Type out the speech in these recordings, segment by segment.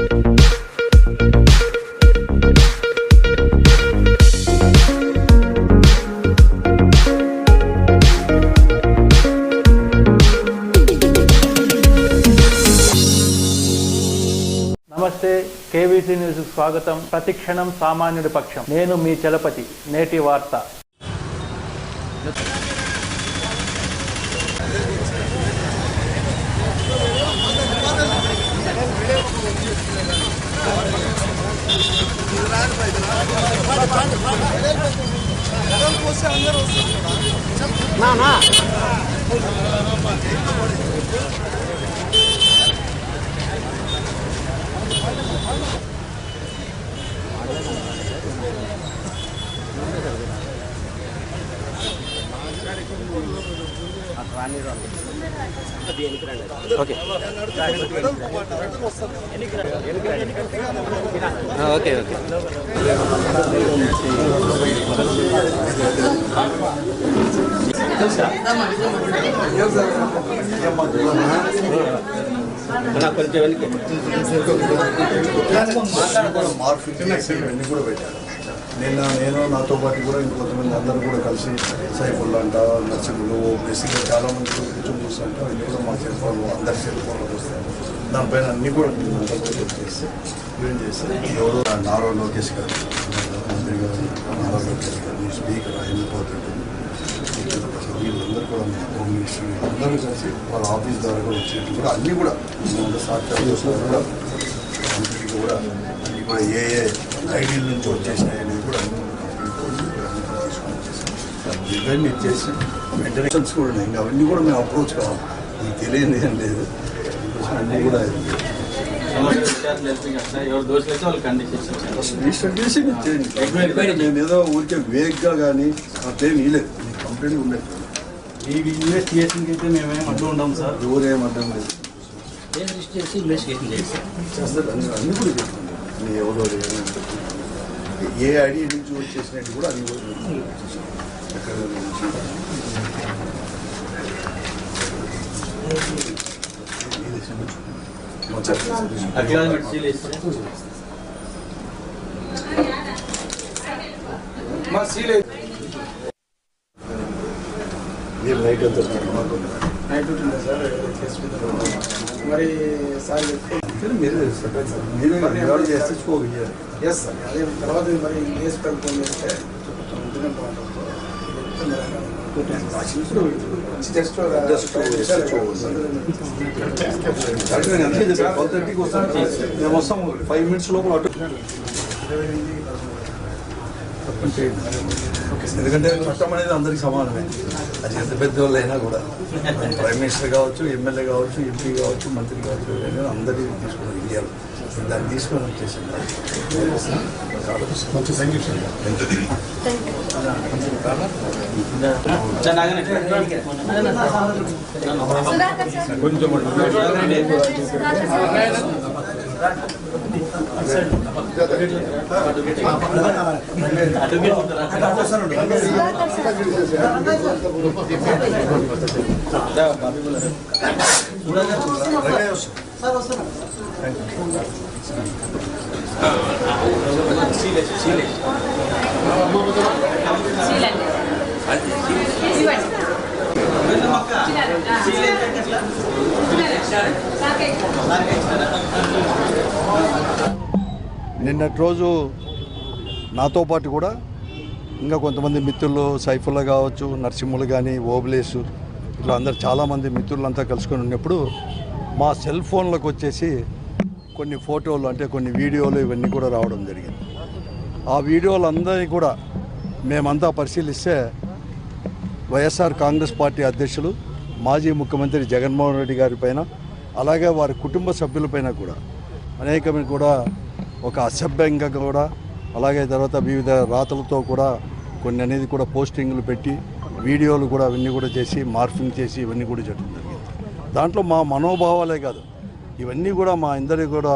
నమస్తే, KVC news స్వాగతం. ప్రతిక్షణం సామాన్యుడి పక్షం. నేను మీ చలపతి. నేటి వార్త. ఓకే ఓకే ఓకే కొంచెం వెనక్కి కూడా పెట్టారు. నేను నాతో పాటు కూడా ఇంకొంతమంది అందరూ కూడా కలిసి సైఫుల్లా అంట, నర్సింగ్లు, బేసిక్గా చాలామంది కూర్చొని చూస్తుంటే ఇవి కూడా మా సెల్ ఫోన్లు అందరి సెల్ ఫోన్లు వస్తాయి. దానిపైన అన్నీ కూడా చేస్తే ఏం చేస్తే ఎవరు నారా లోకేష్ గారు, మంత్రి గారు, నారా లోకేష్ గారు, స్పీకర్ అయిపోతుంది, వీళ్ళందరూ కూడా హోమ్ మినిస్టర్ అందరూ కలిసి వాళ్ళ ఆఫీస్ ద్వారా కూడా వచ్చేది కూడా అన్నీ కూడా సాక్షాత్ కూడా మంత్రికి కూడా అన్నీ కూడా ఏ ఐడీల నుంచి వచ్చేసినాయి అనేది కూడా అన్నీ తీసుకొని వచ్చేసాం. ఇవన్నీ చేసి మెయింటెనెన్స్ కూడా ఉన్నాయి. ఇంకా అవన్నీ కూడా మేము అప్రోచ్ కావాలి. మీకు తెలియదు ఏం లేదు, అన్నీ కూడా మేము ఏదో ఊరికే వేగ్గా కానీ అట్లేం ఇవ్వలేదు. మీకు కంప్లీట్గా ఉండేది. ఈ ఇన్వెస్టిగేషన్కి అయితే మేమేం అడ్డు ఉంటాం సార్. ఎవరేం అర్థం లేదు. చేస్తారు అన్నీ కూడా చెప్తుంది. ఎవరో ఏ ఐడియా నుంచి వచ్చేసినట్టు కూడా అన్ని కూడా ఎక్కడ నుంచి మీరు నైట్ అంతా నైట్ ఉంటుందా సార్? మరి సార్ మీరు ఎవరు చేస్తే చూసుకోగలిగారు. ఎస్ సార్, అదే తర్వాత మరి కేసు ఫోన్ చేస్తే జస్ట్ 12:30కి వస్తాం. మేము వస్తాం 5 minutes లోపల ఆటో. ఎందుకంటే చట్టం అనేది అందరికి సమానమే. అది ఎంత పెద్ద వాళ్ళు అయినా కూడా ప్రైమ్ మినిస్టర్ కావచ్చు, ఎమ్మెల్యే కావచ్చు, ఎంపీ కావచ్చు, మంత్రి కావచ్చు, అందరికీ తీసుకుని ఇండియాలో దాన్ని తీసుకొని వచ్చేసింది. కొంచెం నిన్నటి రోజు నాతో పాటు కూడా ఇంకా కొంతమంది మిత్రులు, సైఫుల్లా కావచ్చు, నరసింహులు కానీ, ఓబులేసు, ఇట్లా అందరు చాలామంది మిత్రులంతా కలుసుకొని ఉన్నప్పుడు మా సెల్ ఫోన్లకు వచ్చేసి కొన్ని ఫోటోలు, అంటే కొన్ని వీడియోలు ఇవన్నీ కూడా రావడం జరిగింది. ఆ వీడియోలు అందరినీ కూడా మేమంతా పరిశీలిస్తే వైఎస్ఆర్ కాంగ్రెస్ పార్టీ అధ్యక్షులు, మాజీ ముఖ్యమంత్రి జగన్మోహన్ రెడ్డి గారి పైన, అలాగే వారి కుటుంబ సభ్యులపైన కూడా అనేకమైన కూడా ఒక అసభ్యంగా కూడా, అలాగే తర్వాత వివిధ రాతలతో కూడా కొన్ని అనేది కూడా పోస్టింగ్లు పెట్టి వీడియోలు కూడా అవన్నీ కూడా చేసి మార్ఫింగ్ చేసి ఇవన్నీ కూడా చేయడం జరిగింది. దాంట్లో మా మనోభావాలే కాదు, ఇవన్నీ కూడా మా అందరి కూడా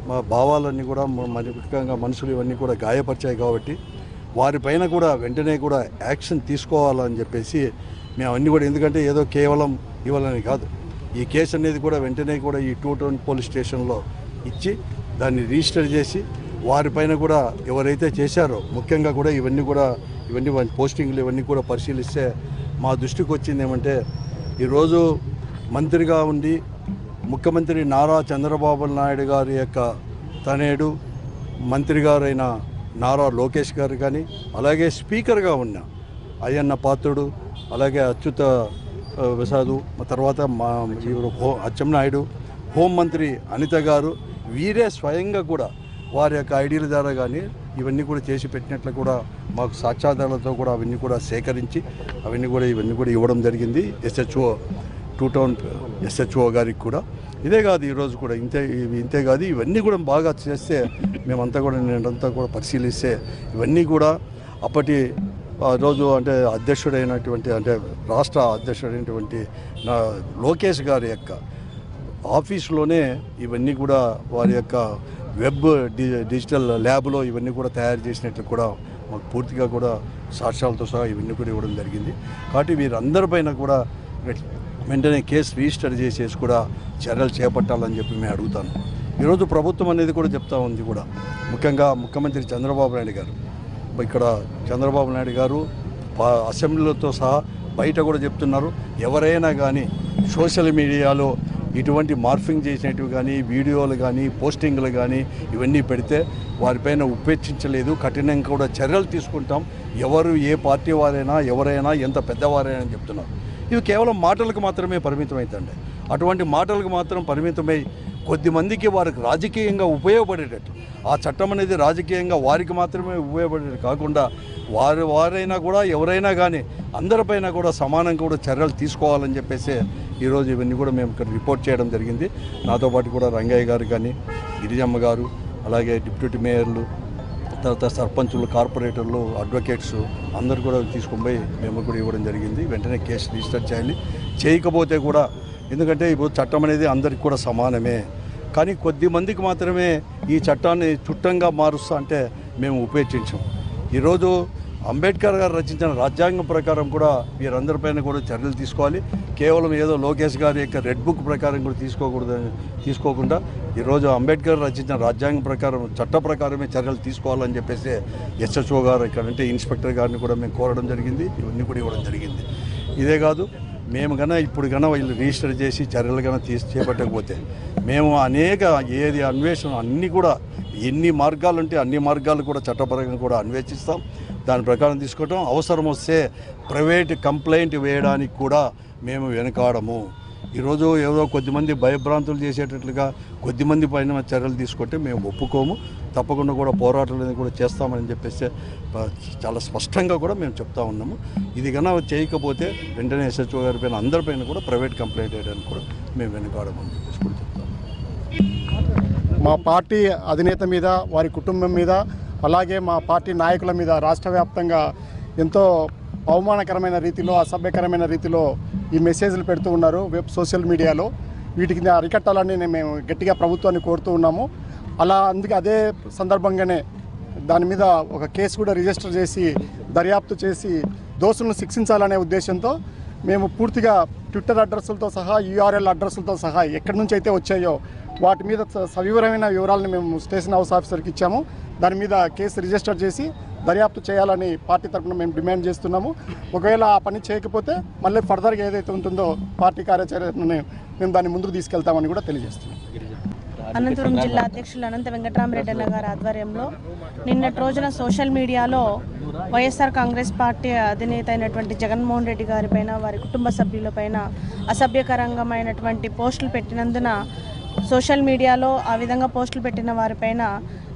మా భావాలన్నీ కూడా మరి ముఖ్యంగా మనుషులు ఇవన్నీ కూడా గాయపరిచాయి. కాబట్టి వారిపైన కూడా వెంటనే కూడా యాక్షన్ తీసుకోవాలని చెప్పేసి మేము అన్నీ కూడా, ఎందుకంటే ఏదో కేవలం ఇవ్వాలని కాదు, ఈ కేసు అనేది కూడా వెంటనే కూడా ఈ 2 టౌన్ పోలీస్ స్టేషన్లో ఇచ్చి దాన్ని రిజిస్టర్ చేసి వారిపైన కూడా ఎవరైతే చేశారో ముఖ్యంగా కూడా ఇవన్నీ పోస్టింగ్లు ఇవన్నీ కూడా పరిశీలిస్తే మా దృష్టికి వచ్చింది ఏమంటే ఈరోజు మంత్రిగా ఉండి ముఖ్యమంత్రి నారా చంద్రబాబు నాయుడు గారి యొక్క తనయుడు మంత్రి గారైన నారా లోకేష్ గారు కానీ అలాగే స్పీకర్గా ఉన్న అయ్యన్న పాత్రుడు అలాగే అచ్యుత ప్రసాదు తర్వాత అచ్చెన్నాయుడు హోంమంత్రి అనిత గారు వీరే స్వయంగా కూడా వారి యొక్క ఐడీల ద్వారా కానీ ఇవన్నీ కూడా చేసి పెట్టినట్లు కూడా మాకు సాక్ష్యాధారాలతో కూడా అవన్నీ కూడా సేకరించి ఇవన్నీ కూడా ఇవ్వడం జరిగింది SHO 2 టౌన్ SHO గారికి కూడా. ఇదే కాదు ఈరోజు కూడా ఇంతే కాదు ఇవన్నీ కూడా బాగా చేస్తే నేనంతా కూడా పరిశీలిస్తే ఇవన్నీ కూడా అప్పటి రోజు అంటే రాష్ట్ర అధ్యక్షుడైనటువంటి లోకేష్ గారి యొక్క ఆఫీస్లోనే ఇవన్నీ కూడా వారి యొక్క వెబ్ డిజిటల్ ల్యాబ్లో ఇవన్నీ కూడా తయారు చేసినట్లు కూడా మాకు పూర్తిగా కూడా సాక్ష్యాలతో సహా ఇవన్నీ కూడా ఇవ్వడం జరిగింది. కాబట్టి వీరందరిపైన కూడా వెంటనే కేసు రిజిస్టర్ చేసేసి కూడా చర్యలు చేపట్టాలని చెప్పి మేము అడుగుతాను. ఈరోజు ప్రభుత్వం అనేది కూడా చెప్తా ఉంది కూడా ముఖ్యంగా ముఖ్యమంత్రి చంద్రబాబు నాయుడు గారు ఇక్కడ చంద్రబాబు నాయుడు గారు అసెంబ్లీలతో సహా బయట కూడా చెప్తున్నారు, ఎవరైనా కానీ సోషల్ మీడియాలో ఇటువంటి మార్ఫింగ్ చేసినట్టు కానీ వీడియోలు కానీ పోస్టింగ్లు కానీ ఇవన్నీ పెడితే వారిపైన ఉపేక్షించలేదు, కఠినంగా కూడా చర్యలు తీసుకుంటాం, ఎవరు ఏ పార్టీ వారైనా ఎవరైనా ఎంత పెద్దవారైనా అని చెప్తున్నారు. ఇవి కేవలం మాటలకు మాత్రమే పరిమితమైందండి. అటువంటి మాటలకు మాత్రం పరిమితమై కొద్దిమందికి వారికి రాజకీయంగా ఉపయోగపడేటట్టు ఆ చట్టం అనేది రాజకీయంగా వారికి మాత్రమే ఉపయోగపడేది కాకుండా వారైనా కూడా ఎవరైనా కానీ అందరిపైన కూడా సమానంగా కూడా చర్యలు తీసుకోవాలని చెప్పేసి ఈరోజు ఇవన్నీ కూడా మేము ఇక్కడ రిపోర్ట్ చేయడం జరిగింది. నాతో పాటు కూడా రంగయ్య గారు కానీ గిరిజమ్మ గారు అలాగే డిప్యూటీ మేయర్లు తర్వాత సర్పంచులు కార్పొరేటర్లు అడ్వకేట్స్ అందరు కూడా తీసుకొని పోయి మేము కూడా ఇవ్వడం జరిగింది. వెంటనే కేసు రిజిస్టర్ చేయాలి. చేయకపోతే కూడా ఎందుకంటే ఇప్పుడు చట్టం అనేది అందరికి కూడా సమానమే, కానీ కొద్ది మందికి మాత్రమే ఈ చట్టాన్ని చుట్టంగా మారుస్తా అంటే మేము ఉపేక్షించాం. ఈరోజు అంబేద్కర్ గారు రచించిన రాజ్యాంగం ప్రకారం కూడా వీరందరిపైన కూడా చర్యలు తీసుకోవాలి. కేవలం ఏదో లోకేష్ గారి యొక్క రెడ్ బుక్ ప్రకారం కూడా తీసుకోకుండా ఈరోజు అంబేద్కర్ రచించిన రాజ్యాంగం ప్రకారం చట్ట ప్రకారమే చర్యలు తీసుకోవాలని చెప్పేసి SHO గారు ఇక్కడ అంటే ఇన్స్పెక్టర్ గారిని కూడా మేము కోరడం జరిగింది. ఇవన్నీ కూడా ఇవ్వడం జరిగింది. ఇదే కాదు మేము ఇప్పుడు వీళ్ళు రిజిస్టర్ చేసి చర్యలు చేపట్టకపోతే మేము ఏది అన్వేషణ అన్నీ కూడా ఎన్ని మార్గాలు ఉంటే అన్ని మార్గాలు కూడా చట్టపరంగా కూడా అన్వేషిస్తాం. దాని ప్రకారం తీసుకోవటం అవసరం వస్తే ప్రైవేట్ కంప్లైంట్ వేయడానికి కూడా మేము వెనకాడము. ఈరోజు ఏదో కొద్దిమంది భయభ్రాంతులు చేసేటట్లుగా కొద్దిమంది పైన చర్యలు తీసుకుంటే మేము ఒప్పుకోము, తప్పకుండా కూడా పోరాటాలు కూడా చేస్తామని చెప్పేసి చాలా స్పష్టంగా కూడా మేము చెప్తా ఉన్నాము. ఇది కన్నా చేయకపోతే వెంటనే SHO గారి పైన అందరిపైన కూడా ప్రైవేట్ కంప్లైంట్ వేయడానికి కూడా మేము వెనకాడమని చెప్పేసి కూడా చెప్తాము. మా పార్టీ అధినేత మీద వారి కుటుంబం మీద అలాగే మా పార్టీ నాయకుల మీద రాష్ట్ర వ్యాప్తంగా ఎంతో అవమానకరమైన రీతిలో అసభ్యకరమైన రీతిలో ఈ మెసేజ్లు పెడుతూ ఉన్నారు సోషల్ మీడియాలో. వీటికి అరికట్టాలని మేము గట్టిగా ప్రభుత్వాన్ని కోరుతూ ఉన్నాము. అందుకే అదే సందర్భంగానే దాని మీద ఒక కేసు కూడా రిజిస్టర్ చేసి దర్యాప్తు చేసి దోషులను శిక్షించాలనే ఉద్దేశంతో మేము పూర్తిగా ట్విట్టర్ అడ్రస్లతో సహా URL అడ్రస్లతో సహా ఎక్కడి నుంచి అయితే వచ్చాయో వాటి మీద సవివరమైన వివరాలను మేము స్టేషన్ హౌస్ ఆఫీసర్కి ఇచ్చాము. దాని మీద కేసు రిజిస్టర్ చేసి దర్యాప్తు చేయాలని పార్టీ తరఫున మేము డిమాండ్ చేస్తున్నాము. ఒకవేళ ఆ పని చేయకపోతే మళ్ళీ ఫర్దర్గా ఏదైతే ఉంటుందో పార్టీ కార్యాచరణను మేము దాన్ని ముందుకు తీసుకెళ్తామని కూడా తెలియజేస్తున్నాం. అనంతపురం జిల్లా అధ్యక్షులు అనంత వెంకటరామరెడ్డి అన్న గారి ఆధ్వర్యంలో నిన్నటి రోజున సోషల్ మీడియాలో వైఎస్ఆర్ కాంగ్రెస్ పార్టీ అధినేత అయినటువంటి జగన్మోహన్ రెడ్డి గారి పైన వారి కుటుంబ సభ్యులపైన అసభ్యకరంగమైనటువంటి పోస్టులు పెట్టినందున సోషల్ మీడియాలో ఆ విధంగా పోస్టులు పెట్టిన వారిపైన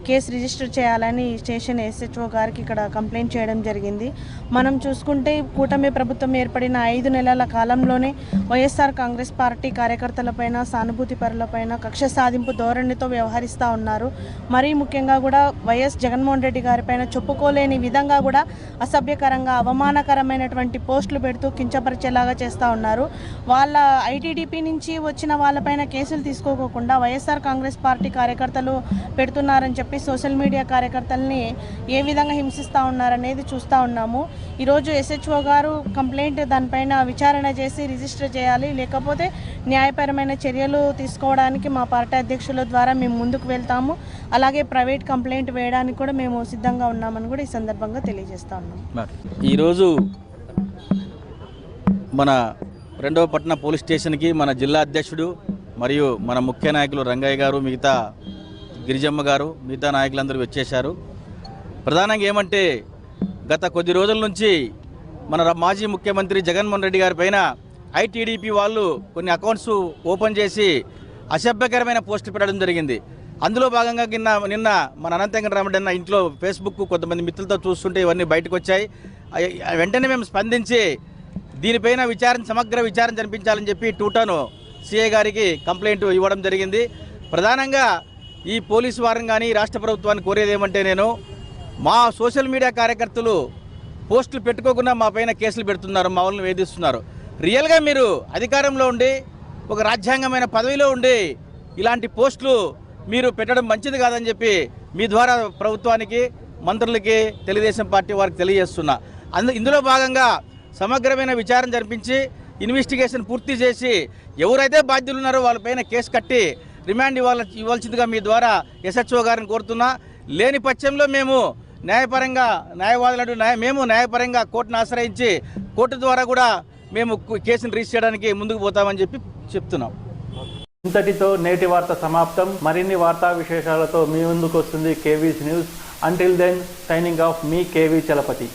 కేసు రిజిస్టర్ చేయాలని స్టేషన్ SHO గారికి ఇక్కడ కంప్లైంట్ చేయడం జరిగింది. మనం చూసుకుంటే కూటమి ప్రభుత్వం ఏర్పడిన 5 నెలల కాలంలోనే వైఎస్ఆర్ కాంగ్రెస్ పార్టీ కార్యకర్తలపైన సానుభూతి పరులపైన కక్ష సాధింపు ధోరణితో వ్యవహరిస్తూ ఉన్నారు. మరీ ముఖ్యంగా కూడా వైఎస్ జగన్మోహన్ రెడ్డి గారిపైన చెప్పుకోలేని విధంగా కూడా అసభ్యకరంగా అవమానకరమైనటువంటి పోస్టులు పెడుతూ కించపరిచేలాగా చేస్తూ ఉన్నారు. వాళ్ళ ITDP నుంచి వచ్చిన వాళ్ళపైన కేసులు తీసుకోకుండా వైఎస్ఆర్ కాంగ్రెస్ పార్టీ కార్యకర్తలు పెడుతున్నారని చెప్పి పార్టీ సోషల్ మీడియా కార్యకర్తల్ని ఏ విధంగా హింసిస్తూ ఉన్నారనేది చూస్తూ ఉన్నాము. ఈరోజు SHO గారు కంప్లైంట్ దానిపైన విచారణ చేసి రిజిస్టర్ చేయాలి, లేకపోతే న్యాయపరమైన చర్యలు తీసుకోవడానికి మా పార్టీ అధ్యక్షుల ద్వారా మేము ముందుకు వెళ్తాము. అలాగే ప్రైవేట్ కంప్లైంట్ వేయడానికి కూడా మేము సిద్ధంగా ఉన్నామని కూడా ఈ సందర్భంగా తెలియజేస్తా ఉన్నాం. ఈరోజు మన రెండవ పట్టణ పోలీస్ స్టేషన్కి మన జిల్లా అధ్యక్షుడు మరియు మన ముఖ్య నాయకులు రంగయ్య గారు, మిగతా గిరిజమ్మ గారు, మిగతా నాయకులందరూ వచ్చేశారు. ప్రధానంగా ఏమంటే గత కొద్ది రోజుల నుంచి మన మాజీ ముఖ్యమంత్రి జగన్మోహన్ రెడ్డి గారి పైన ITDP వాళ్ళు కొన్ని అకౌంట్స్ ఓపెన్ చేసి అసభ్యకరమైన పోస్టులు పెట్టడం జరిగింది. అందులో భాగంగా నిన్న మన అనంత వెంకటరామరెడ్డి అన్న ఇంట్లో ఫేస్బుక్ కొంతమంది మిత్రులతో చూస్తుంటే ఇవన్నీ బయటకు వచ్చాయి. వెంటనే మేము స్పందించి దీనిపైన సమగ్ర విచారణ జరిపించాలని చెప్పి టూటాను CI గారికి కంప్లైంట్ ఇవ్వడం జరిగింది. ప్రధానంగా ఈ పోలీసు వారిని కానీ రాష్ట్ర ప్రభుత్వాన్ని కోరేది ఏమంటే, నేను మా సోషల్ మీడియా కార్యకర్తలు పోస్టులు పెట్టుకోకుండా మా పైన కేసులు పెడుతున్నారు, మా వాళ్ళని వేధిస్తున్నారు. రియల్గా మీరు అధికారంలో ఉండి ఒక రాజ్యాంగమైన పదవిలో ఉండి ఇలాంటి పోస్టులు మీరు పెట్టడం మంచిది కాదని చెప్పి మీ ద్వారా ప్రభుత్వానికి, మంత్రులకి, తెలుగుదేశం పార్టీ వారికి తెలియజేస్తున్నా. ఇందులో భాగంగా సమగ్రమైన విచారణ జరిపించి ఇన్వెస్టిగేషన్ పూర్తి చేసి ఎవరైతే బాధ్యులు ఉన్నారో వాళ్ళపైన కేసు కట్టి రిమాండ్ ఇవ్వాల్సిందిగా మీ ద్వారా SHO గారిని కోరుతున్నా. లేని పక్షంలో మేము న్యాయపరంగా కోర్టును ఆశ్రయించి కోర్టు ద్వారా కూడా మేము కేసును రిజిస్టర్ చేయడానికి ముందుకు పోతామని చెప్పి చెప్తున్నాం. ఇంతటితో నేటి వార్త సమాప్తం. మరిన్ని వార్తా విశేషాలతో మీ ముందుకు వస్తుంది KV's news. Until then, signing off మీ KV చలపతి.